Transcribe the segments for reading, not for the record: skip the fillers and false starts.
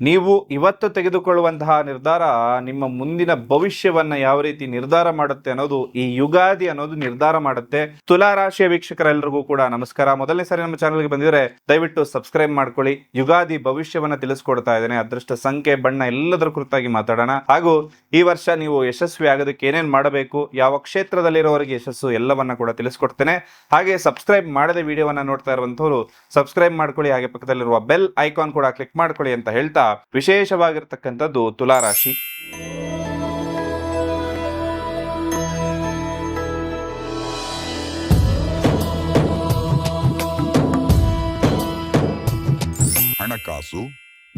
ನೀವು ಇವತ್ತು ತೆಗೆದುಕೊಳ್ಳುವಂತಹ ನಿರ್ಧಾರ ನಿಮ್ಮ ಮುಂದಿನ ಭವಿಷ್ಯವನ್ನ ಯಾವ ರೀತಿ ನಿರ್ಧಾರ ಮಾಡುತ್ತೆ ಅನ್ನೋದು ಈ ಯುಗಾದಿ ಅನ್ನೋದು ನಿರ್ಧಾರ ಮಾಡುತ್ತೆ. ತುಲಾ ರಾಶಿಯ ವೀಕ್ಷಕರೆಲ್ಲರಿಗೂ ಕೂಡ ನಮಸ್ಕಾರ. ಮೊದಲನೇ ಸಾರಿ ನಮ್ಮ ಚಾನಲ್ಗೆ ಬಂದಿದ್ರೆ ದಯವಿಟ್ಟು ಸಬ್ಸ್ಕ್ರೈಬ್ ಮಾಡ್ಕೊಳ್ಳಿ. ಯುಗಾದಿ ಭವಿಷ್ಯವನ್ನ ತಿಳಿಸ್ಕೊಡ್ತಾ ಇದ್ದೇನೆ. ಅದೃಷ್ಟ ಸಂಖ್ಯೆ, ಬಣ್ಣ ಎಲ್ಲದರ ಕುರಿತಾಗಿ ಮಾತಾಡೋಣ. ಹಾಗೂ ಈ ವರ್ಷ ನೀವು ಯಶಸ್ವಿ ಆಗೋದಕ್ಕೆ ಏನೇನ್ ಮಾಡಬೇಕು, ಯಾವ ಕ್ಷೇತ್ರದಲ್ಲಿರೋರಿಗೆ ಯಶಸ್ಸು, ಎಲ್ಲವನ್ನ ಕೂಡ ತಿಳಿಸ್ಕೊಡ್ತೇನೆ. ಹಾಗೆ ಸಬ್ಸ್ಕ್ರೈಬ್ ಮಾಡದೆ ವಿಡಿಯೋವನ್ನ ನೋಡ್ತಾ ಇರುವಂತವರು ಸಬ್ಸ್ಕ್ರೈಬ್ ಮಾಡ್ಕೊಳ್ಳಿ. ಹಾಗೆ ಪಕ್ಕದಲ್ಲಿರುವ ಬೆಲ್ ಐಕಾನ್ ಕೂಡ ಕ್ಲಿಕ್ ಮಾಡ್ಕೊಳ್ಳಿ ಅಂತ ಹೇಳ್ತಾ ವಿಶೇಷವಾಗಿರ್ತಕ್ಕಂಥದ್ದು ತುಲಾ ರಾಶಿ. ಹಣಕಾಸು,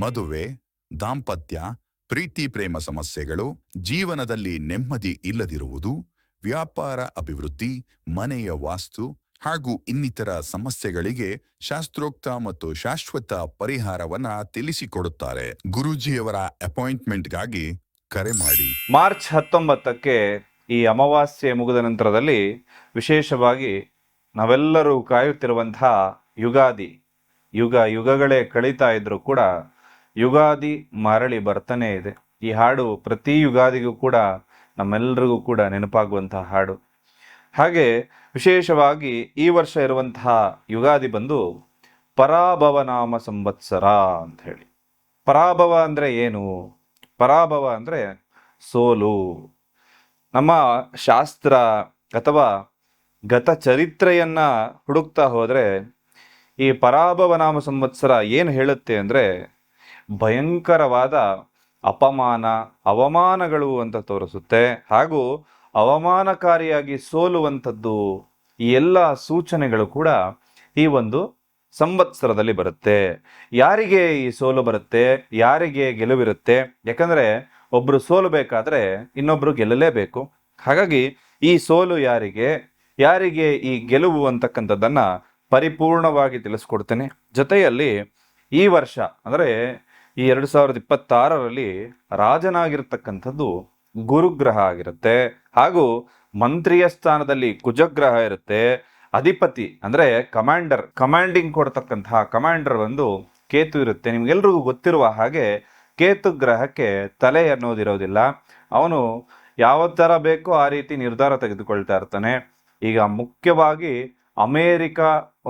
ಮದುವೆ, ದಾಂಪತ್ಯ, ಪ್ರೀತಿ ಪ್ರೇಮ ಸಮಸ್ಯೆಗಳು, ಜೀವನದಲ್ಲಿ ನೆಮ್ಮದಿ ಇಲ್ಲದಿರುವುದು, ವ್ಯಾಪಾರ ಅಭಿವೃದ್ಧಿ, ಮನೆಯ ವಾಸ್ತು ಹಾಗೂ ಇನ್ನಿತರ ಸಮಸ್ಯೆಗಳಿಗೆ ಶಾಸ್ತ್ರೋಕ್ತ ಮತ್ತು ಶಾಶ್ವತ ಪರಿಹಾರವನ್ನ ತಿಳಿಸಿಕೊಡುತ್ತಾರೆ. ಗುರೂಜಿಯವರ ಅಪಾಯಿಂಟ್ಮೆಂಟ್ಗಾಗಿ ಕರೆ ಮಾಡಿ. ಮಾರ್ಚ್ 19ಕ್ಕೆ ಈ ಅಮಾವಾಸ್ಯೆ ಮುಗಿದ ನಂತರದಲ್ಲಿ ವಿಶೇಷವಾಗಿ ನಾವೆಲ್ಲರೂ ಕಾಯುತ್ತಿರುವಂತಹ ಯುಗಾದಿ, ಯುಗಗಳೇ ಕಳೀತಾ ಇದ್ರು ಕೂಡ ಯುಗಾದಿ ಮರಳಿ ಬರ್ತಾನೆ ಇದೆ. ಈ ಹಾಡು ಪ್ರತಿ ಯುಗಾದಿಗೂ ಕೂಡ ನಮ್ಮೆಲ್ಲರಿಗೂ ಕೂಡ ನೆನಪಾಗುವಂತಹ ಹಾಡು. ಹಾಗೆ ವಿಶೇಷವಾಗಿ ಈ ವರ್ಷ ಇರುವಂತಹ ಯುಗಾದಿ ಬಂದು ಪರಾಭವನಾಮ ಸಂವತ್ಸರ ಅಂತ ಹೇಳಿ. ಪರಾಭವ ಅಂದ್ರೆ ಏನು? ಪರಾಭವ ಅಂದ್ರೆ ಸೋಲು. ನಮ್ಮ ಶಾಸ್ತ್ರ ಅಥವಾ ಗತ ಚರಿತ್ರೆಯನ್ನ ಹುಡುಕ್ತಾ ಹೋದ್ರೆ ಈ ಪರಾಭವನಾಮ ಸಂವತ್ಸರ ಏನು ಹೇಳುತ್ತೆ ಅಂದ್ರೆ ಭಯಂಕರವಾದ ಅಪಮಾನ, ಅವಮಾನಗಳು ಅಂತ ತೋರಿಸುತ್ತೆ. ಹಾಗೂ ಅವಮಾನಕಾರಿಯಾಗಿ ಸೋಲುವಂಥದ್ದು, ಈ ಎಲ್ಲ ಸೂಚನೆಗಳು ಕೂಡ ಈ ಒಂದು ಸಂವತ್ಸರದಲ್ಲಿ ಬರುತ್ತೆ. ಯಾರಿಗೆ ಈ ಸೋಲು ಬರುತ್ತೆ, ಯಾರಿಗೆ ಗೆಲುವಿರುತ್ತೆ? ಯಾಕಂದ್ರೆ ಒಬ್ರು ಸೋಲಬೇಕಾದ್ರೆ ಇನ್ನೊಬ್ರು ಗೆಲ್ಲಲೇಬೇಕು. ಹಾಗಾಗಿ ಈ ಸೋಲು ಯಾರಿಗೆ, ಯಾರಿಗೆ ಈ ಗೆಲುವು ಅಂತಕ್ಕಂಥದ್ದನ್ನ ಪರಿಪೂರ್ಣವಾಗಿ ತಿಳಿಸ್ಕೊಡ್ತೇನೆ. ಜೊತೆಯಲ್ಲಿ ಈ ವರ್ಷ ಅಂದ್ರೆ ಈ 2026ರಲ್ಲಿ ರಾಜನಾಗಿರ್ತಕ್ಕಂಥದ್ದು ಗುರುಗ್ರಹ ಆಗಿರುತ್ತೆ. ಹಾಗೂ ಮಂತ್ರಿಯ ಸ್ಥಾನದಲ್ಲಿ ಕುಜಗ್ರಹ ಇರುತ್ತೆ. ಅಧಿಪತಿ ಅಂದ್ರೆ ಕಮಾಂಡಿಂಗ್ ಕೊಡ್ತಕ್ಕಂತಹ ಕಮಾಂಡರ್ ಒಂದು ಕೇತು ಇರುತ್ತೆ. ನಿಮ್ಗೆಲ್ರಿಗೂ ಗೊತ್ತಿರುವ ಹಾಗೆ ಕೇತು ಗ್ರಹಕ್ಕೆ ತಲೆ ಅನ್ನೋದಿರೋದಿಲ್ಲ. ಅವನು ಯಾವ ತರ ಬೇಕೋ ಆ ರೀತಿ ನಿರ್ಧಾರ ತೆಗೆದುಕೊಳ್ತಾ ಇರ್ತಾನೆ. ಈಗ ಮುಖ್ಯವಾಗಿ ಅಮೇರಿಕ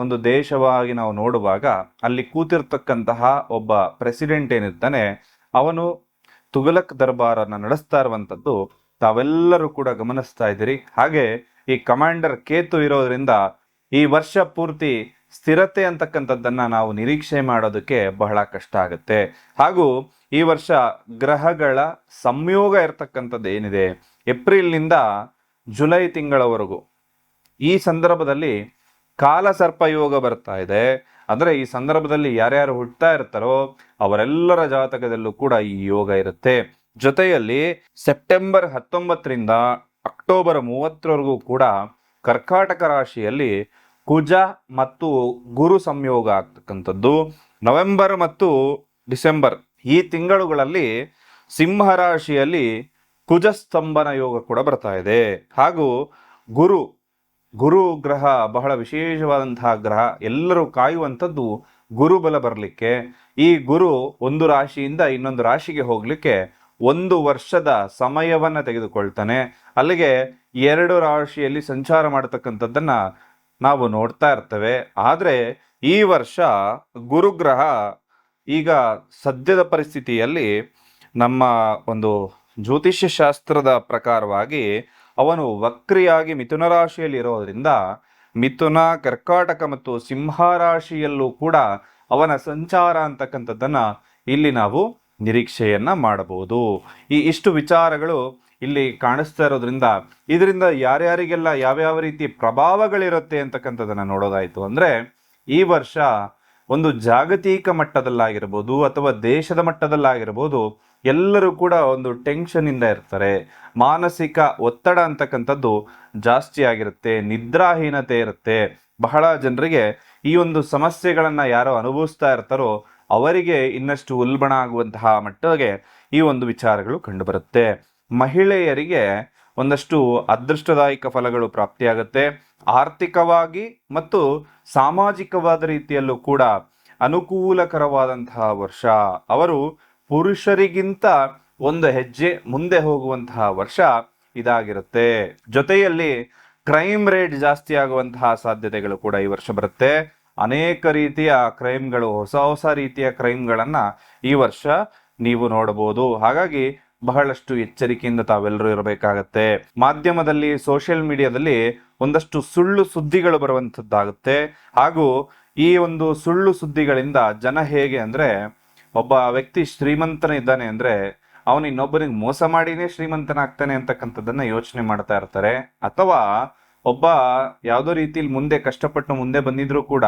ಒಂದು ದೇಶವಾಗಿ ನಾವು ನೋಡುವಾಗ ಅಲ್ಲಿ ಕೂತಿರ್ತಕ್ಕಂತಹ ಒಬ್ಬ ಪ್ರೆಸಿಡೆಂಟ್ ಏನಿರ್ತಾನೆ, ಅವನು ತುಘಲಕ್ ದರ್ಬಾರನ್ನ ನಡೆಸ್ತಾ ಇರುವಂಥದ್ದು ತಾವೆಲ್ಲರೂ ಕೂಡ ಗಮನಿಸ್ತಾ ಇದ್ದೀರಿ. ಹಾಗೆ ಈ ಕಮಾಂಡರ್ ಕೇತು ಇರೋದ್ರಿಂದ ಈ ವರ್ಷ ಪೂರ್ತಿ ಸ್ಥಿರತೆ ಅಂತಕ್ಕಂಥದ್ದನ್ನ ನಾವು ನಿರೀಕ್ಷೆ ಮಾಡೋದಕ್ಕೆ ಬಹಳ ಕಷ್ಟ ಆಗುತ್ತೆ. ಹಾಗೂ ಈ ವರ್ಷ ಗ್ರಹಗಳ ಸಂಯೋಗ ಇರತಕ್ಕಂಥದ್ದು ಏನಿದೆ, ಏಪ್ರಿಲ್ನಿಂದ ಜುಲೈ ತಿಂಗಳವರೆಗೂ ಈ ಸಂದರ್ಭದಲ್ಲಿ ಕಾಲಸರ್ಪ ಯೋಗ ಬರ್ತಾ ಇದೆ. ಅಂದ್ರೆ ಈ ಸಂದರ್ಭದಲ್ಲಿ ಯಾರ್ಯಾರು ಹುಟ್ಟತಾ ಇರ್ತಾರೋ ಅವರೆಲ್ಲರ ಜಾತಕದಲ್ಲೂ ಕೂಡ ಈ ಯೋಗ ಇರುತ್ತೆ. ಜೊತೆಯಲ್ಲಿ ಸೆಪ್ಟೆಂಬರ್ 19ರಿಂದ ಅಕ್ಟೋಬರ್ 30ರವರೆಗೂ ಕೂಡ ಕರ್ಕಾಟಕ ರಾಶಿಯಲ್ಲಿ ಕುಜ ಮತ್ತು ಗುರು ಸಂಯೋಗ ಆಗ್ತಕ್ಕಂಥದ್ದು. ನವೆಂಬರ್ ಮತ್ತು ಡಿಸೆಂಬರ್ ಈ ತಿಂಗಳುಗಳಲ್ಲಿ ಸಿಂಹ ರಾಶಿಯಲ್ಲಿ ಕುಜಸ್ತಂಭನ ಯೋಗ ಕೂಡ ಬರ್ತಾ ಇದೆ. ಹಾಗೂ ಗುರು ಗ್ರಹ ಬಹಳ ವಿಶೇಷವಾದಂತಹ ಗ್ರಹ. ಎಲ್ಲರೂ ಕಾಯುವಂಥದ್ದು ಗುರುಬಲ ಬರಲಿಕ್ಕೆ. ಈ ಗುರು ಒಂದು ರಾಶಿಯಿಂದ ಇನ್ನೊಂದು ರಾಶಿಗೆ ಹೋಗ್ಲಿಕ್ಕೆ 1 ವರ್ಷದ ಸಮಯವನ್ನ ತೆಗೆದುಕೊಳ್ತಾನೆ. ಅಲ್ಲಿಗೆ 2 ರಾಶಿಯಲ್ಲಿ ಸಂಚಾರ ಮಾಡತಕ್ಕಂಥದ್ದನ್ನ ನಾವು ನೋಡ್ತಾ ಇರ್ತೇವೆ. ಆದ್ರೆ ಈ ವರ್ಷ ಗುರುಗ್ರಹ ಈಗ ಸದ್ಯದ ಪರಿಸ್ಥಿತಿಯಲ್ಲಿ ನಮ್ಮ ಒಂದು ಜ್ಯೋತಿಷ್ಯ ಶಾಸ್ತ್ರದ ಪ್ರಕಾರವಾಗಿ ಅವನು ವಕ್ರಿಯಾಗಿ ಮಿಥುನ ರಾಶಿಯಲ್ಲಿ ಇರೋದ್ರಿಂದ ಮಿಥುನ, ಕರ್ಕಾಟಕ ಮತ್ತು ಸಿಂಹ ರಾಶಿಯಲ್ಲೂ ಕೂಡ ಅವನ ಸಂಚಾರ ಅಂತಕ್ಕಂಥದ್ದನ್ನ ಇಲ್ಲಿ ನಾವು ನಿರೀಕ್ಷೆಯನ್ನ ಮಾಡಬಹುದು. ಇಷ್ಟು ವಿಚಾರಗಳು ಇಲ್ಲಿ ಕಾಣಿಸ್ತಾ ಇರೋದ್ರಿಂದ ಇದರಿಂದ ಯಾರ್ಯಾರಿಗೆಲ್ಲ ಯಾವ್ಯಾವ ರೀತಿ ಪ್ರಭಾವಗಳಿರುತ್ತೆ ಅಂತಕ್ಕಂಥದ್ದನ್ನ ನೋಡೋದಾಯ್ತು ಅಂದ್ರೆ ಈ ವರ್ಷ ಒಂದು ಜಾಗತಿಕ ಮಟ್ಟದಲ್ಲಾಗಿರ್ಬೋದು ಅಥವಾ ದೇಶದ ಮಟ್ಟದಲ್ಲಾಗಿರ್ಬೋದು ಎಲ್ಲರೂ ಕೂಡ ಒಂದು ಟೆನ್ಷನ್ ಇಂದ ಇರ್ತಾರೆ. ಮಾನಸಿಕ ಒತ್ತಡ ಅಂತಕ್ಕಂಥದ್ದು ಜಾಸ್ತಿ ಆಗಿರುತ್ತೆ, ನಿದ್ರಾಹೀನತೆ ಇರುತ್ತೆ. ಬಹಳ ಜನರಿಗೆ ಈ ಒಂದು ಸಮಸ್ಯೆಗಳನ್ನ ಯಾರೋ ಅನುಭವಿಸ್ತಾ ಇರ್ತಾರೋ ಅವರಿಗೆ ಇನ್ನಷ್ಟು ಉಲ್ಬಣ ಆಗುವಂತಹ ಮಟ್ಟಿಗೆ ಈ ಒಂದು ವಿಚಾರಗಳು ಕಂಡುಬರುತ್ತೆ. ಮಹಿಳೆಯರಿಗೆ ಒಂದಷ್ಟು ಅದೃಷ್ಟದಾಯಕ ಫಲಗಳು ಪ್ರಾಪ್ತಿಯಾಗುತ್ತೆ. ಆರ್ಥಿಕವಾಗಿ ಮತ್ತು ಸಾಮಾಜಿಕವಾದ ರೀತಿಯಲ್ಲೂ ಕೂಡ ಅನುಕೂಲಕರವಾದಂತಹ ವರ್ಷ. ಅವರು ಪುರುಷರಿಗಿಂತ ಒಂದು ಹೆಜ್ಜೆ ಮುಂದೆ ಹೋಗುವಂತಹ ವರ್ಷ ಇದಾಗಿರುತ್ತೆ. ಜೊತೆಯಲ್ಲಿ ಕ್ರೈಮ್ ರೇಟ್ ಜಾಸ್ತಿ ಆಗುವಂತಹ ಸಾಧ್ಯತೆಗಳು ಕೂಡ ಈ ವರ್ಷ ಬರುತ್ತೆ. ಅನೇಕ ರೀತಿಯ ಕ್ರೈಮ್ಗಳು, ಹೊಸ ಹೊಸ ರೀತಿಯ ಕ್ರೈಮ್ಗಳನ್ನ ಈ ವರ್ಷ ನೀವು ನೋಡಬಹುದು. ಹಾಗಾಗಿ ಬಹಳಷ್ಟು ಎಚ್ಚರಿಕೆಯಿಂದ ತಾವೆಲ್ಲರೂ ಇರಬೇಕಾಗತ್ತೆ. ಮಾಧ್ಯಮದಲ್ಲಿ, ಸೋಷಿಯಲ್ ಮೀಡಿಯಾದಲ್ಲಿ ಒಂದಷ್ಟು ಸುಳ್ಳು ಸುದ್ದಿಗಳು ಬರುವಂತದ್ದಾಗುತ್ತೆ. ಹಾಗೂ ಈ ಒಂದು ಸುಳ್ಳು ಸುದ್ದಿಗಳಿಂದ ಜನ ಹೇಗೆ ಅಂದ್ರೆ, ಒಬ್ಬ ವ್ಯಕ್ತಿ ಶ್ರೀಮಂತನ ಇದ್ದಾನೆ ಅಂದ್ರೆ ಅವನು ಇನ್ನೊಬ್ಬನಿಗೆ ಮೋಸ ಮಾಡಿನೇ ಶ್ರೀಮಂತನಾಗ್ತಾನೆ ಅಂತಕ್ಕಂಥದ್ದನ್ನ ಯೋಚನೆ ಮಾಡ್ತಾ ಇರ್ತಾರೆ. ಅಥವಾ ಒಬ್ಬ ಯಾವುದೋ ರೀತಿಲಿ ಮುಂದೆ ಕಷ್ಟಪಟ್ಟು ಮುಂದೆ ಬಂದಿದ್ರು ಕೂಡ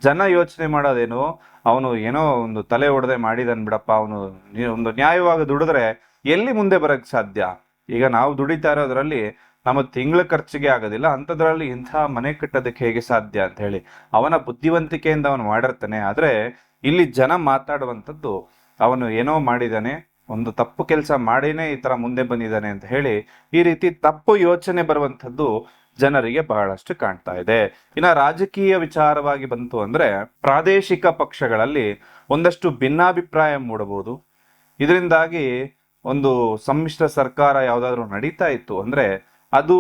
ಜನ ಯೋಚನೆ ಮಾಡೋದೇನು, ಅವನು ಏನೋ ಒಂದು ತಲೆ ಹೊಡೆದೆ ಮಾಡಿದನ್ ಬಿಡಪ್ಪ, ಅವನು ಒಂದು ನ್ಯಾಯವಾಗಿ ದುಡಿದ್ರೆ ಎಲ್ಲಿ ಮುಂದೆ ಬರಕ್ ಸಾಧ್ಯ. ಈಗ ನಾವು ದುಡಿತಾ ಇರೋದ್ರಲ್ಲಿ ನಮ್ಮ ತಿಂಗಳ ಖರ್ಚಿಗೆ ಆಗೋದಿಲ್ಲ, ಅಂಥದ್ರಲ್ಲಿ ಇಂಥ ಮನೆ ಕಟ್ಟೋದಕ್ಕೆ ಹೇಗೆ ಸಾಧ್ಯ ಅಂತ ಹೇಳಿ ಅವನ ಬುದ್ಧಿವಂತಿಕೆಯಿಂದ ಅವನು ಮಾಡಿರ್ತಾನೆ. ಆದ್ರೆ ಇಲ್ಲಿ ಜನ ಮಾತಾಡುವಂಥದ್ದು ಅವನು ಏನೋ ಮಾಡಿದಾನೆ, ಒಂದು ತಪ್ಪು ಕೆಲಸ ಮಾಡಿನೇ ಈ ತರ ಮುಂದೆ ಬಂದಿದ್ದಾನೆ ಅಂತ ಹೇಳಿ ಈ ರೀತಿ ತಪ್ಪು ಯೋಚನೆ ಬರುವಂಥದ್ದು ಜನರಿಗೆ ಬಹಳಷ್ಟು ಕಾಣ್ತಾ ಇದೆ. ಇನ್ನ ರಾಜಕೀಯ ವಿಚಾರವಾಗಿ ಬಂತು ಅಂದ್ರೆ ಪ್ರಾದೇಶಿಕ ಪಕ್ಷಗಳಲ್ಲಿ ಒಂದಷ್ಟು ಭಿನ್ನಾಭಿಪ್ರಾಯ ಮೂಡಬಹುದು. ಇದರಿಂದಾಗಿ ಒಂದು ಸಮ್ಮಿಶ್ರ ಸರ್ಕಾರ ಯಾವ್ದಾದ್ರು ನಡೀತಾ ಇತ್ತು ಅಂದ್ರೆ ಅದು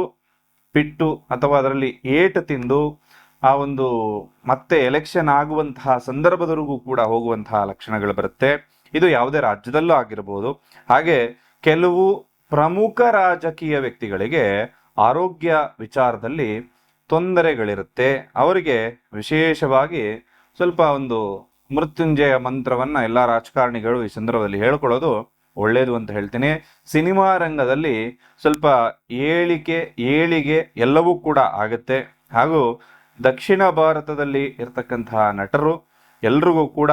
ಬಿಟ್ಟು ಅಥವಾ ಅದರಲ್ಲಿ ಏಟು ತಿಂದು ಆ ಒಂದು ಮತ್ತೆ ಎಲೆಕ್ಷನ್ ಆಗುವಂತಹ ಸಂದರ್ಭದವರೆಗೂ ಕೂಡ ಹೋಗುವಂತಹ ಲಕ್ಷಣಗಳು ಬರುತ್ತೆ. ಇದು ಯಾವುದೇ ರಾಜ್ಯದಲ್ಲೂ ಆಗಿರಬಹುದು. ಹಾಗೆ ಕೆಲವು ಪ್ರಮುಖ ರಾಜಕೀಯ ವ್ಯಕ್ತಿಗಳಿಗೆ ಆರೋಗ್ಯ ವಿಚಾರದಲ್ಲಿ ತೊಂದರೆಗಳಿರುತ್ತೆ. ಅವರಿಗೆ ವಿಶೇಷವಾಗಿ ಸ್ವಲ್ಪ ಒಂದು ಮೃತ್ಯುಂಜಯ ಮಂತ್ರವನ್ನ ಎಲ್ಲ ರಾಜಕಾರಣಿಗಳು ಈ ಸಂದರ್ಭದಲ್ಲಿ ಹೇಳ್ಕೊಳ್ಳೋದು ಒಳ್ಳೇದು ಅಂತ ಹೇಳ್ತೀನಿ. ಸಿನಿಮಾ ರಂಗದಲ್ಲಿ ಸ್ವಲ್ಪ ಏಳಿಗೆ ಎಲ್ಲವೂ ಕೂಡ ಆಗುತ್ತೆ. ಹಾಗೂ ದಕ್ಷಿಣ ಭಾರತದಲ್ಲಿ ಇರ್ತಕ್ಕಂತಹ ನಟರು ಎಲ್ರಿಗೂ ಕೂಡ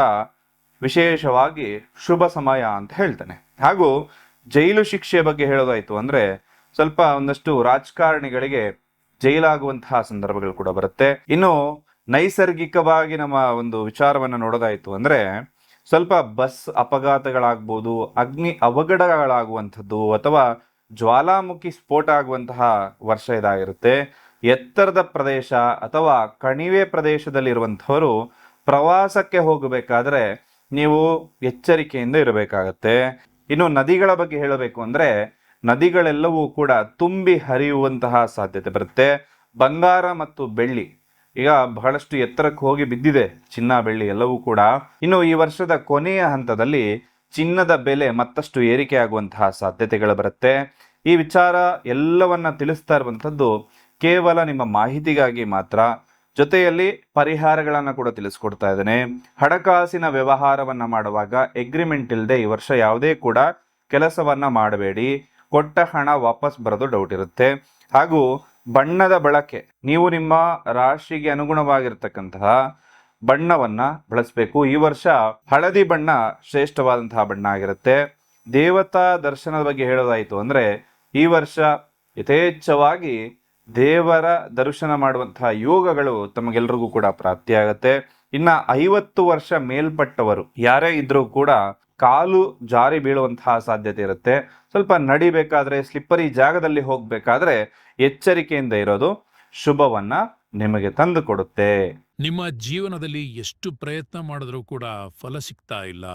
ವಿಶೇಷವಾಗಿ ಶುಭ ಸಮಯ ಅಂತ ಹೇಳ್ತಾನೆ. ಹಾಗೂ ಜೈಲು ಶಿಕ್ಷೆ ಬಗ್ಗೆ ಹೇಳೋದಾಯ್ತು ಅಂದ್ರೆ ಸ್ವಲ್ಪ ಒಂದಷ್ಟು ರಾಜಕಾರಣಿಗಳಿಗೆ ಜೈಲಾಗುವಂತಹ ಸಂದರ್ಭಗಳು ಕೂಡ ಬರುತ್ತೆ. ಇನ್ನು ನೈಸರ್ಗಿಕವಾಗಿ ನಮ್ಮ ಒಂದು ವಿಚಾರವನ್ನ ನೋಡೋದಾಯ್ತು ಅಂದ್ರೆ ಸ್ವಲ್ಪ ಬಸ್ ಅಪಘಾತಗಳಾಗ್ಬೋದು, ಅಗ್ನಿ ಅವಘಡಗಳಾಗುವಂಥದ್ದು ಅಥವಾ ಜ್ವಾಲಾಮುಖಿ ಸ್ಫೋಟ ಆಗುವಂತಹ ವರ್ಷ ಇದಾಗಿರುತ್ತೆ. ಎತ್ತರದ ಪ್ರದೇಶ ಅಥವಾ ಕಣಿವೆ ಪ್ರದೇಶದಲ್ಲಿರುವಂಥವರು ಪ್ರವಾಸಕ್ಕೆ ಹೋಗಬೇಕಾದ್ರೆ ನೀವು ಎಚ್ಚರಿಕೆಯಿಂದ ಇರಬೇಕಾಗತ್ತೆ. ಇನ್ನು ನದಿಗಳ ಬಗ್ಗೆ ಹೇಳಬೇಕು ಅಂದ್ರೆ ನದಿಗಳೆಲ್ಲವೂ ಕೂಡ ತುಂಬಿ ಹರಿಯುವಂತಹ ಸಾಧ್ಯತೆ ಬರುತ್ತೆ. ಬಂಗಾರ ಮತ್ತು ಬೆಳ್ಳಿ ಈಗ ಬಹಳಷ್ಟು ಎತ್ತರಕ್ಕೆ ಹೋಗಿ ಬಿದ್ದಿದೆ, ಚಿನ್ನ ಬೆಳ್ಳಿ ಎಲ್ಲವೂ ಕೂಡ. ಇನ್ನು ಈ ವರ್ಷದ ಕೊನೆಯ ಹಂತದಲ್ಲಿ ಚಿನ್ನದ ಬೆಲೆ ಮತ್ತಷ್ಟು ಏರಿಕೆ ಆಗುವಂತಹ ಸಾಧ್ಯತೆಗಳು ಬರುತ್ತೆ. ಈ ವಿಚಾರ ಎಲ್ಲವನ್ನ ತಿಳಿಸ್ತಾ ಇರುವಂಥದ್ದು ಕೇವಲ ನಿಮ್ಮ ಮಾಹಿತಿಗಾಗಿ ಮಾತ್ರ. ಜೊತೆಯಲ್ಲಿ ಪರಿಹಾರಗಳನ್ನ ಕೂಡ ತಿಳಿಸ್ಕೊಡ್ತಾ ಇದ್ದೇನೆ. ಹಣಕಾಸಿನ ವ್ಯವಹಾರವನ್ನ ಮಾಡುವಾಗ ಎಗ್ರಿಮೆಂಟ್ ಇಲ್ಲದೆ ಈ ವರ್ಷ ಯಾವುದೇ ಕೂಡ ಕೆಲಸವನ್ನ ಮಾಡಬೇಡಿ. ಕೊಟ್ಟ ಹಣ ವಾಪಸ್ ಬರೋದು ಡೌಟ್ ಇರುತ್ತೆ. ಹಾಗೂ ಬಣ್ಣದ ಬಳಕೆ, ನೀವು ನಿಮ್ಮ ರಾಶಿಗೆ ಅನುಗುಣವಾಗಿರ್ತಕ್ಕಂತಹ ಬಣ್ಣವನ್ನ ಬಳಸಬೇಕು. ಈ ವರ್ಷ ಹಳದಿ ಬಣ್ಣ ಶ್ರೇಷ್ಠವಾದಂತಹ ಬಣ್ಣ ಆಗಿರುತ್ತೆ. ದೇವತಾ ದರ್ಶನದ ಬಗ್ಗೆ ಹೇಳೋದಾಯ್ತು ಅಂದ್ರೆ ಈ ವರ್ಷ ಯಥೇಚ್ಛವಾಗಿ ದೇವರ ದರ್ಶನ ಮಾಡುವಂತಹ ಯೋಗಗಳು ತಮಗೆಲ್ರಿಗೂ ಕೂಡ ಪ್ರಾಪ್ತಿಯಾಗತ್ತೆ. ಇನ್ನ 50 ವರ್ಷ ಮೇಲ್ಪಟ್ಟವರು ಯಾರೇ ಇದ್ರೂ ಕೂಡ ಕಾಲು ಜಾರಿ ಬೀಳುವಂತಹ ಸಾಧ್ಯತೆ ಇರುತ್ತೆ. ಸ್ವಲ್ಪ ನಡಿಬೇಕಾದ್ರೆ, ಸ್ಲಿಪ್ಪರಿ ಜಾಗದಲ್ಲಿ ಹೋಗ್ಬೇಕಾದ್ರೆ ಎಚ್ಚರಿಕೆಯಿಂದ ಇರೋದು ಶುಭವನ್ನ ನಿಮಗೆ ತಂದು ಕೊಡುತ್ತೆ. ನಿಮ್ಮ ಜೀವನದಲ್ಲಿ ಎಷ್ಟು ಪ್ರಯತ್ನ ಮಾಡಿದ್ರೂ ಕೂಡ ಫಲ ಸಿಗ್ತಾ ಇಲ್ಲ.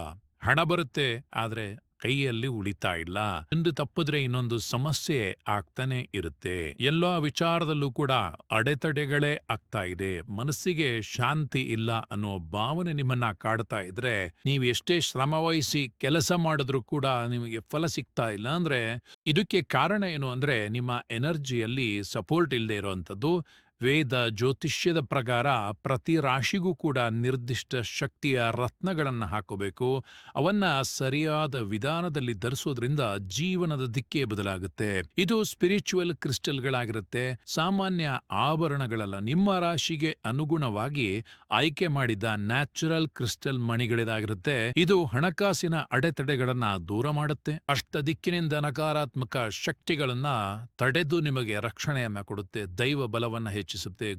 ಹಣ ಬರುತ್ತೆ, ಆದ್ರೆ ಕೈಯಲ್ಲಿ ಉಳಿತಾ ಇಲ್ಲ. ಒಂದು ತಪ್ಪಿದ್ರೆ ಇನ್ನೊಂದು ಸಮಸ್ಯೆ ಆಗ್ತಾನೆ ಇರುತ್ತೆ. ಎಲ್ಲೋ ವಿಚಾರದಲ್ಲೂ ಕೂಡ ಅಡೆತಡೆಗಳೇ ಆಗ್ತಾ ಇದೆ. ಮನಸ್ಸಿಗೆ ಶಾಂತಿ ಇಲ್ಲ ಅನ್ನೋ ಭಾವನೆ ನಿಮ್ಮನ್ನ ಕಾಡ್ತಾ ಇದ್ರೆ, ನೀವು ಎಷ್ಟೇ ಶ್ರಮ ವಹಿಸಿ ಕೆಲಸ ಮಾಡಿದ್ರೂ ಕೂಡ ನಿಮಗೆ ಫಲ ಸಿಗ್ತಾ ಇಲ್ಲ ಅಂದ್ರೆ ಇದಕ್ಕೆ ಕಾರಣ ಏನು ಅಂದ್ರೆ ನಿಮ್ಮ ಎನರ್ಜಿಯಲ್ಲಿ ಸಪೋರ್ಟ್ ಇಲ್ಲದೆ ಇರುವಂತದ್ದು. ವೇದ ಜ್ಯೋತಿಷ್ಯದ ಪ್ರಕಾರ ಪ್ರತಿ ರಾಶಿಗೂ ಕೂಡ ನಿರ್ದಿಷ್ಟ ಶಕ್ತಿಯ ರತ್ನಗಳನ್ನು ಹಾಕೋಬೇಕು. ಅವನ್ನ ಸರಿಯಾದ ವಿಧಾನದಲ್ಲಿ ಧರಿಸೋದ್ರಿಂದ ಜೀವನದ ದಿಕ್ಕೇ ಬದಲಾಗುತ್ತೆ. ಇದು ಸ್ಪಿರಿಚುವಲ್ ಕ್ರಿಸ್ಟಲ್ಗಳಾಗಿರುತ್ತೆ, ಸಾಮಾನ್ಯ ಆಭರಣಗಳಲ್ಲ. ನಿಮ್ಮ ರಾಶಿಗೆ ಅನುಗುಣವಾಗಿ ಆಯ್ಕೆ ಮಾಡಿದ ನ್ಯಾಚುರಲ್ ಕ್ರಿಸ್ಟಲ್ ಮಣಿಗಳಿದಾಗಿರುತ್ತೆ. ಇದು ಹಣಕಾಸಿನ ಅಡೆತಡೆಗಳನ್ನ ದೂರ ಮಾಡುತ್ತೆ. ಅಷ್ಟ ದಿಕ್ಕಿನಿಂದ ನಕಾರಾತ್ಮಕ ಶಕ್ತಿಗಳನ್ನ ತಡೆದು ನಿಮಗೆ ರಕ್ಷಣೆಯನ್ನ ಕೊಡುತ್ತೆ. ದೈವ ಬಲವನ್ನ ಹೆಚ್ಚಿಸುತ್ತೆ,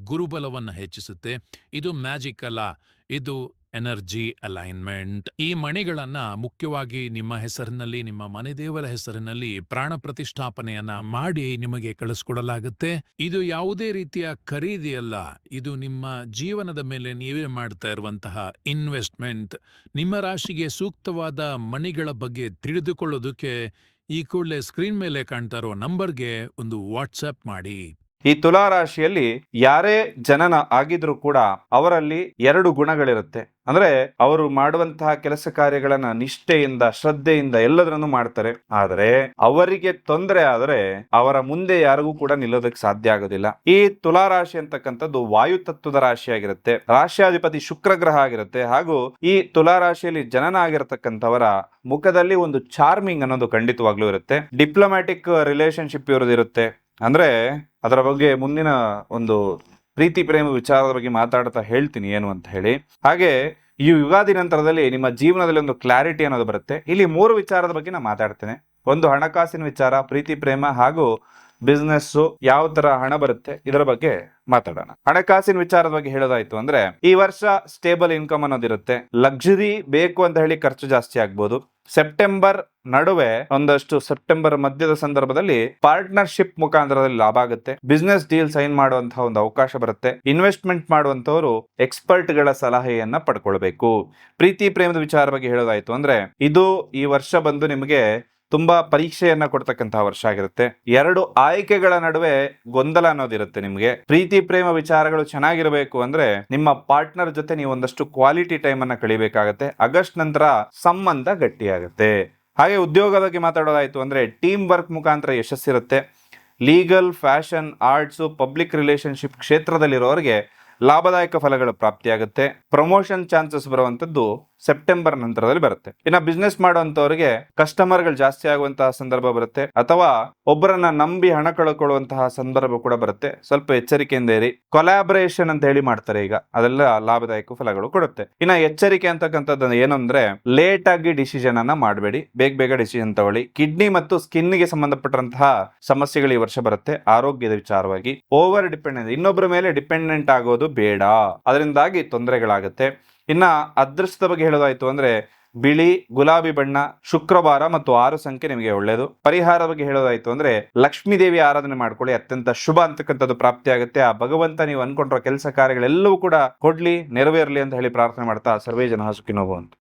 ಗುರುಬಲವನ್ನ ಹೆಚ್ಚಿಸುತ್ತೆ. ಇದು ಮ್ಯಾಜಿಕ್ ಅಲ್ಲ, ಇದು ಎನರ್ಜಿ ಅಲೈನ್ಮೆಂಟ್. ಈ ಮಣಿಗಳನ್ನ ಮುಖ್ಯವಾಗಿ ನಿಮ್ಮ ಹೆಸರಿನಲ್ಲಿ, ನಿಮ್ಮ ಮನೆ ದೇವರ ಹೆಸರಿನಲ್ಲಿ ಪ್ರಾಣ ಪ್ರತಿಷ್ಠಾಪನೆಯನ್ನ ಮಾಡಿ ನಿಮಗೆ ಕಳಿಸ್ಕೊಡಲಾಗುತ್ತೆ. ಇದು ಯಾವುದೇ ರೀತಿಯ ಖರೀದಿಯಲ್ಲ, ಇದು ನಿಮ್ಮ ಜೀವನದ ಮೇಲೆ ನೀವೇ ಮಾಡ್ತಾ ಇರುವಂತಹ ಇನ್ವೆಸ್ಟ್ಮೆಂಟ್. ನಿಮ್ಮ ರಾಶಿಗೆ ಸೂಕ್ತವಾದ ಮಣಿಗಳ ಬಗ್ಗೆ ತಿಳಿದುಕೊಳ್ಳೋದಕ್ಕೆ ಈ ಕೂಡಲೇ ಸ್ಕ್ರೀನ್ ಮೇಲೆ ಕಾಣ್ತಾ ಇರೋ ನಂಬರ್ಗೆ ಒಂದು ವಾಟ್ಸ್ಆಪ್ ಮಾಡಿ. ಈ ತುಲಾ ರಾಶಿಯಲ್ಲಿ ಯಾರೇ ಜನನ ಆಗಿದ್ರೂ ಕೂಡ ಅವರಲ್ಲಿ 2 ಗುಣಗಳಿರುತ್ತೆ. ಅಂದ್ರೆ ಅವರು ಮಾಡುವಂತಹ ಕೆಲಸ ಕಾರ್ಯಗಳನ್ನ ನಿಷ್ಠೆಯಿಂದ, ಶ್ರದ್ಧೆಯಿಂದ ಎಲ್ಲದರನ್ನು ಮಾಡ್ತಾರೆ. ಆದರೆ ಅವರಿಗೆ ತೊಂದರೆ ಆದರೆ ಅವರ ಮುಂದೆ ಯಾರಿಗೂ ಕೂಡ ನಿಲ್ಲೋದಕ್ಕೆ ಸಾಧ್ಯ ಆಗೋದಿಲ್ಲ. ಈ ತುಲಾ ರಾಶಿ ಅಂತಕ್ಕಂಥದ್ದು ವಾಯು ತತ್ವದ ರಾಶಿಯಾಗಿರುತ್ತೆ. ರಾಶಿಯಾಧಿಪತಿ ಶುಕ್ರ ಗ್ರಹ ಆಗಿರುತ್ತೆ. ಹಾಗೂ ಈ ತುಲಾ ರಾಶಿಯಲ್ಲಿ ಜನನ ಆಗಿರತಕ್ಕಂಥವರ ಮುಖದಲ್ಲಿ ಒಂದು ಚಾರ್ಮಿಂಗ್ ಅನ್ನೋದು ಖಂಡಿತವಾಗ್ಲೂ ಇರುತ್ತೆ. ಡಿಪ್ಲೊಮ್ಯಾಟಿಕ್ ರಿಲೇಶನ್ಶಿಪ್ ಇರೋದಿರುತ್ತೆ. ಅಂದ್ರೆ ಅದರ ಬಗ್ಗೆ ಮುಂದಿನ ಒಂದು ಪ್ರೀತಿ ಪ್ರೇಮ ವಿಚಾರದ ಬಗ್ಗೆ ಮಾತಾಡ್ತಾ ಹೇಳ್ತೀನಿ ಏನು ಅಂತ ಹೇಳಿ. ಹಾಗೆ ಈ ಯುಗಾದಿ ನಂತರದಲ್ಲಿ ನಿಮ್ಮ ಜೀವನದಲ್ಲಿ ಒಂದು ಕ್ಲಾರಿಟಿ ಅನ್ನೋದು ಬರುತ್ತೆ. ಇಲ್ಲಿ 3 ವಿಚಾರದ ಬಗ್ಗೆ ನಾನು ಮಾತಾಡ್ತೇನೆ. ಒಂದು ಹಣಕಾಸಿನ ವಿಚಾರ, ಪ್ರೀತಿ ಪ್ರೇಮ ಹಾಗೂ ಬಿಸ್ನೆಸ್, ಯಾವ ತರ ಹಣ ಬರುತ್ತೆ ಇದರ ಬಗ್ಗೆ ಮಾತಾಡೋಣ. ಹಣಕಾಸಿನ ವಿಚಾರದ ಬಗ್ಗೆ ಹೇಳೋದಾಯ್ತು ಅಂದ್ರೆ ಈ ವರ್ಷ ಸ್ಟೇಬಲ್ ಇನ್ಕಮ್ ಅನ್ನೋದಿರುತ್ತೆ. ಲಕ್ಸುರಿ ಬೇಕು ಅಂತ ಹೇಳಿ ಖರ್ಚು ಜಾಸ್ತಿ ಆಗ್ಬೋದು. ಸೆಪ್ಟೆಂಬರ್ ನಡುವೆ ಒಂದಷ್ಟು ಸೆಪ್ಟೆಂಬರ್ ಮಧ್ಯದ ಸಂದರ್ಭದಲ್ಲಿ ಪಾರ್ಟ್ನರ್ಶಿಪ್ ಮುಖಾಂತರದಲ್ಲಿ ಲಾಭ ಆಗುತ್ತೆ. ಬಿಸ್ನೆಸ್ ಡೀಲ್ ಸೈನ್ ಮಾಡುವಂತಹ ಒಂದು ಅವಕಾಶ ಬರುತ್ತೆ. ಇನ್ವೆಸ್ಟ್ಮೆಂಟ್ ಮಾಡುವಂತವರು ಎಕ್ಸ್ಪರ್ಟ್ ಗಳ ಸಲಹೆಯನ್ನ ಪಡ್ಕೊಳ್ಬೇಕು. ಪ್ರೀತಿ ಪ್ರೇಮದ ವಿಚಾರ ಬಗ್ಗೆ ಹೇಳೋದಾಯ್ತು ಅಂದ್ರೆ ಇದು ಈ ವರ್ಷ ಬಂದು ನಿಮಗೆ ತುಂಬಾ ಪರೀಕ್ಷೆಯನ್ನ ಕೊಡ್ತಕ್ಕಂತಹ ವರ್ಷ ಆಗಿರುತ್ತೆ. 2 ಆಯ್ಕೆಗಳ ನಡುವೆ ಗೊಂದಲ ಅನ್ನೋದಿರುತ್ತೆ ನಿಮ್ಗೆ. ಪ್ರೀತಿ ಪ್ರೇಮ ವಿಚಾರಗಳು ಚೆನ್ನಾಗಿರಬೇಕು ಅಂದ್ರೆ ನಿಮ್ಮ ಪಾರ್ಟ್ನರ್ ಜೊತೆ ನೀವು ಒಂದಷ್ಟು ಕ್ವಾಲಿಟಿ ಟೈಮ್ ಅನ್ನ ಕಳಿಬೇಕಾಗತ್ತೆ. ಆಗಸ್ಟ್ ನಂತರ ಸಂಬಂಧ ಗಟ್ಟಿಯಾಗುತ್ತೆ. ಹಾಗೆ ಉದ್ಯೋಗದ ಬಗ್ಗೆ ಮಾತಾಡೋದಾಯ್ತು ಅಂದ್ರೆ ಟೀಮ್ ವರ್ಕ್ ಮುಖಾಂತರ ಯಶಸ್ಸಿರುತ್ತೆ. Legal, fashion, arts, public relationship ಕ್ಷೇತ್ರದಲ್ಲಿರೋರಿಗೆ ಲಾಭದಾಯಕ ಫಲಗಳು ಪ್ರಾಪ್ತಿಯಾಗುತ್ತೆ. ಪ್ರಮೋಷನ್ ಚಾನ್ಸಸ್ ಬರುವಂತದ್ದು ಸೆಪ್ಟೆಂಬರ್ ನಂತರದಲ್ಲಿ ಬರುತ್ತೆ. ಇನ್ನು ಬಿಸ್ನೆಸ್ ಮಾಡುವಂತವರಿಗೆ ಕಸ್ಟಮರ್ಗಳು ಜಾಸ್ತಿ ಆಗುವಂತಹ ಸಂದರ್ಭ ಬರುತ್ತೆ, ಅಥವಾ ಒಬ್ಬರನ್ನ ನಂಬಿ ಹಣ ಕಳ್ಕೊಳ್ಳುವಂತಹ ಸಂದರ್ಭ ಕೂಡ ಬರುತ್ತೆ. ಸ್ವಲ್ಪ ಎಚ್ಚರಿಕೆಯಿಂದ ಇರಿ. ಕೊಲಾಬರೇಷನ್ ಅಂತ ಹೇಳಿ ಮಾಡ್ತಾರೆ ಈಗ, ಅದೆಲ್ಲ ಲಾಭದಾಯಕ ಫಲಗಳು ಕೊಡುತ್ತೆ. ಇನ್ನ ಎಚ್ಚರಿಕೆ ಅಂತಕ್ಕಂಥದ್ದು ಏನಂದ್ರೆ ಲೇಟ್ ಆಗಿ ಡಿಸಿಷನ್ ಅನ್ನ ಮಾಡಬೇಡಿ, ಬೇಗ ಡಿಸಿಷನ್ ತಗೊಳ್ಳಿ. ಕಿಡ್ನಿ ಮತ್ತು ಸ್ಕಿನ್ ಗೆ ಸಂಬಂಧಪಟ್ಟಂತಹ ಸಮಸ್ಯೆಗಳು ಈ ವರ್ಷ ಬರುತ್ತೆ. ಆರೋಗ್ಯದ ವಿಚಾರವಾಗಿ ಓವರ್ ಡಿಪೆಂಡೆನ್ಸ್, ಇನ್ನೊಬ್ಬರ ಮೇಲೆ ಡಿಪೆಂಡೆಂಟ್ ಆಗೋದು ಬೇಡ, ಅದರಿಂದಾಗಿ ತೊಂದರೆಗಳಾಗುತ್ತೆ. ಇನ್ನ ಅದೃಷ್ಟದ ಬಗ್ಗೆ ಹೇಳೋದಾಯ್ತು ಅಂದ್ರೆ ಬಿಳಿ, ಗುಲಾಬಿ ಬಣ್ಣ, ಶುಕ್ರವಾರ ಮತ್ತು 6 ಸಂಖ್ಯೆ ನಿಮಗೆ ಒಳ್ಳೆಯದು. ಪರಿಹಾರದ ಬಗ್ಗೆ ಹೇಳೋದಾಯ್ತು ಅಂದ್ರೆ ಲಕ್ಷ್ಮೀ ದೇವಿ ಆರಾಧನೆ ಮಾಡ್ಕೊಳ್ಳಿ, ಅತ್ಯಂತ ಶುಭ ಅಂತಕ್ಕಂಥದ್ದು ಪ್ರಾಪ್ತಿಯಾಗುತ್ತೆ. ಆ ಭಗವಂತ ನೀವು ಅನ್ಕೊಂಡಿರೋ ಕೆಲಸ ಕಾರ್ಯಗಳೆಲ್ಲವೂ ಕೂಡ ಕೊಡ್ಲಿ, ನೆರವೇರ್ಲಿ ಅಂತ ಹೇಳಿ ಪ್ರಾರ್ಥನೆ ಮಾಡ್ತಾ ಸರ್ವೇ ಜನ ಸುಖಿನೋ ಭವಂತು.